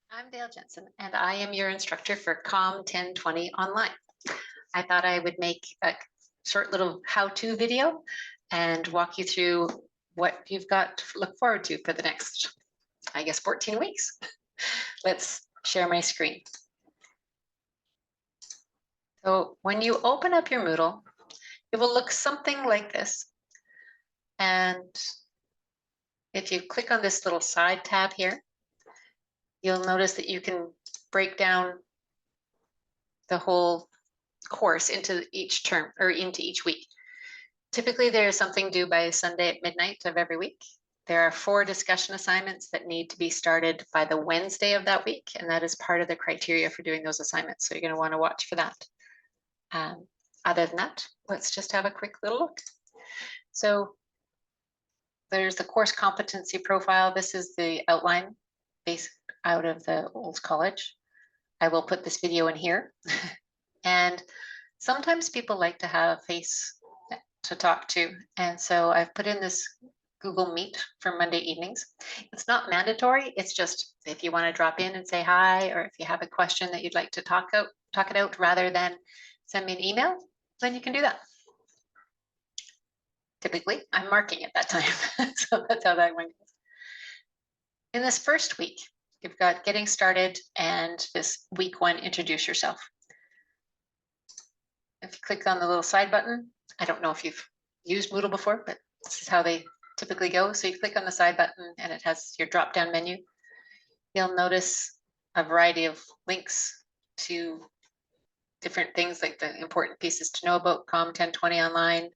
I'm Dale Jensen, and I am your instructor for COM 1020 Online. I thought I would make a short little how-to video and walk you through what you've got to look forward to for the next, I guess, 14 weeks. Let's share my screen. So when you open up your Moodle, it will look something like this. And if you click on this little side tab here, you'll notice that you can break down the whole course into each term or into each week. Typically, there is something due by Sunday at midnight of every week. There are 4 discussion assignments that need to be started by the Wednesday of that week, and that is part of the criteria for doing those assignments. So you're going to want to watch for that. Other than that, let's just have a quick little look. So there's the course competency profile. This is the outline based out of the old college. I will put this video in here. And sometimes people like to have a face to talk to. And so I've put in this Google Meet for Monday evenings. It's not mandatory. It's just if you want to drop in and say hi, or if you have a question that you'd like to talk it out rather than send me an email, then you can do that. Typically, I'm marking at that time. So that's how that one goes. In this first week, you've got getting started and this week 1, introduce yourself. If you click on the little side button, I don't know if you've used Moodle before, but this is how they typically go. So you click on the side button and it has your drop-down menu. You'll notice a variety of links to different things like the important pieces to know about COM 1020 Online.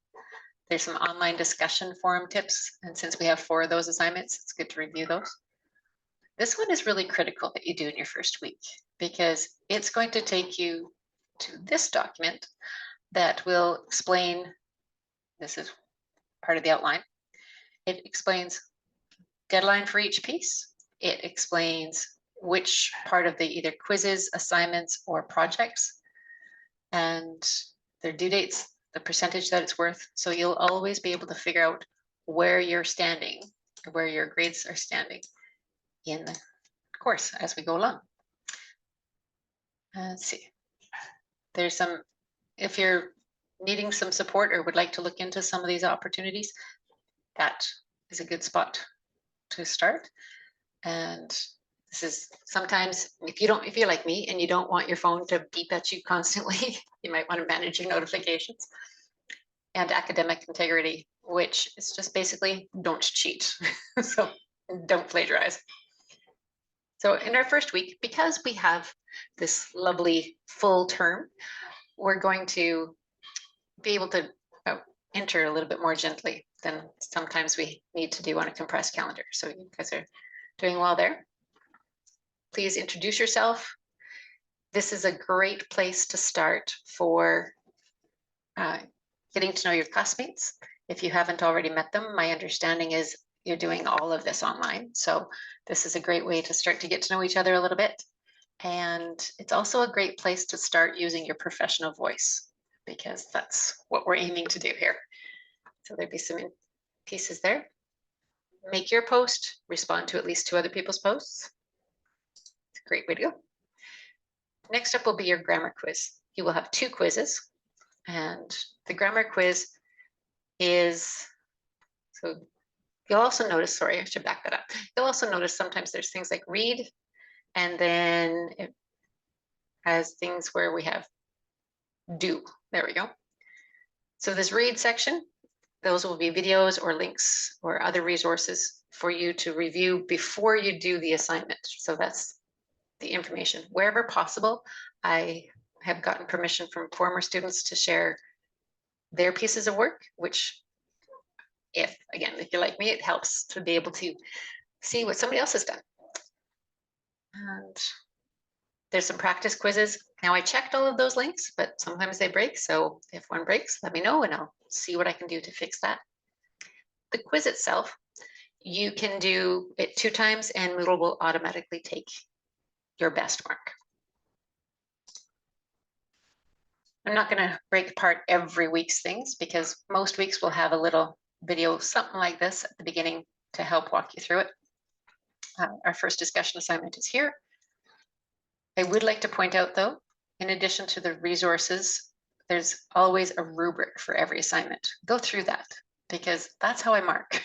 There's some online discussion forum tips. And since we have 4 of those assignments, it's good to review those. This one is really critical that you do in your first week because it's going to take you to this document that will explain, this is part of the outline. It explains deadline for each piece. It explains which part of the either quizzes, assignments, or projects, and their due dates, the percentage that it's worth. So you'll always be able to figure out where you're standing, where your grades are standing in the course as we go along. Let's see. There's some, if you're needing some support or would like to look into some of these opportunities, that is a good spot to start. And this is sometimes if you're like me and you don't want your phone to beep at you constantly, you might want to manage your notifications. And academic integrity, which is just basically don't cheat. So don't plagiarize. So in our first week, because we have this lovely full term, we're going to be able to enter a little bit more gently than sometimes we need to do on a compressed calendar. So you guys are doing well there. Please introduce yourself. This is a great place to start for getting to know your classmates. If you haven't already met them, my understanding is you're doing all of this online. So this is a great way to start to get to know each other a little bit. And it's also a great place to start using your professional voice because that's what we're aiming to do here. So there'd be some pieces there. Make your post, respond to at least 2 other people's posts. It's a great way to go. Next up will be your grammar quiz. You will have 2 quizzes, and the grammar quiz is, so you'll also notice, sorry, I should back that up. You'll also notice sometimes there's things like read, and then it has things where we have do. There we go. So this read section, those will be videos or links or other resources for you to review before you do the assignment. So that's the information. Wherever possible, I have gotten permission from former students to share their pieces of work, which if you're like me, it helps to be able to see what somebody else has done. And there's some practice quizzes. Now I checked all of those links, but sometimes they break. So if one breaks, let me know and I'll see what I can do to fix that. The quiz itself, you can do it 2 times and Moodle will automatically take your best mark. I'm not going to break apart every week's things because most weeks will have a little video, something like this at the beginning to help walk you through it. Our first discussion assignment is here. I would like to point out though, in addition to the resources, there's always a rubric for every assignment. Go through that because that's how I mark.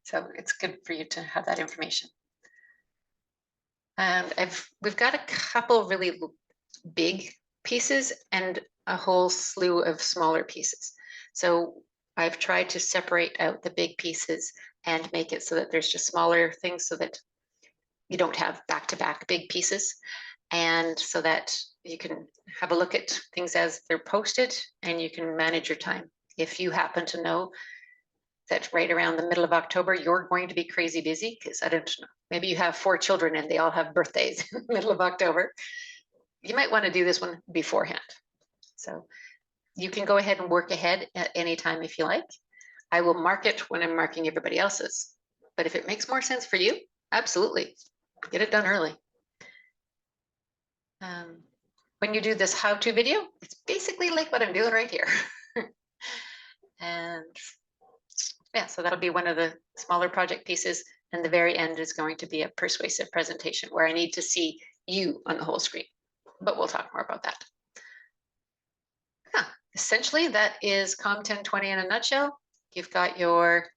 So it's good for you to have that information. And we've got a couple really big pieces and a whole slew of smaller pieces. So I've tried to separate out the big pieces and make it so that there's just smaller things so that you don't have back-to-back big pieces, and so that you can have a look at things as they're posted and you can manage your time. If you happen to know that right around the middle of October, you're going to be crazy busy, because I don't know, maybe you have 4 children and they all have birthdays in the middle of October, you might want to do this one beforehand. So you can go ahead and work ahead at any time if you like. I will mark it when I'm marking everybody else's. But if it makes more sense for you, absolutely, get it done early. When you do this how-to video, it's basically like what I'm doing right here. And yeah, so that'll be one of the smaller project pieces. And the very end is going to be a persuasive presentation where I need to see you on the whole screen. But we'll talk more about that. Yeah, essentially, that is COM 1020 in a nutshell. You've got your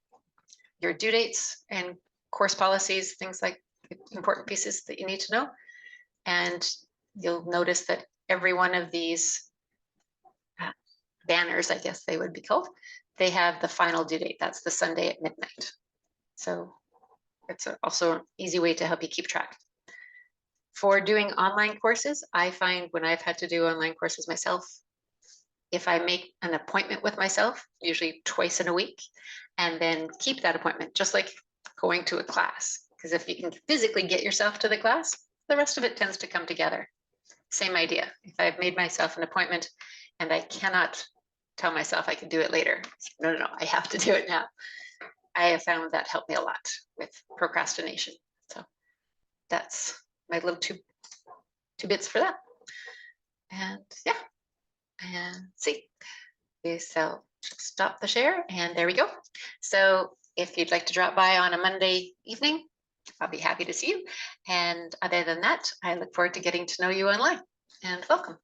due dates and course policies, things like important pieces that you need to know. And you'll notice that every one of these banners, I guess they would be called, they have the final due date. That's the Sunday at midnight. So it's also an easy way to help you keep track. For doing online courses, I find when I've had to do online courses myself, if I make an appointment with myself, usually twice in a week, and then keep that appointment, just like going to a class. Because if you can physically get yourself to the class, the rest of it tends to come together. Same idea. If I've made myself an appointment and I cannot tell myself I can do it later, no, I have to do it now. I have found that helped me a lot with procrastination. So that's my little two bits for that. And yeah, and see. So stop the share, and there we go. So if you'd like to drop by on a Monday evening, I'll be happy to see you. And other than that, I look forward to getting to know you online. And welcome.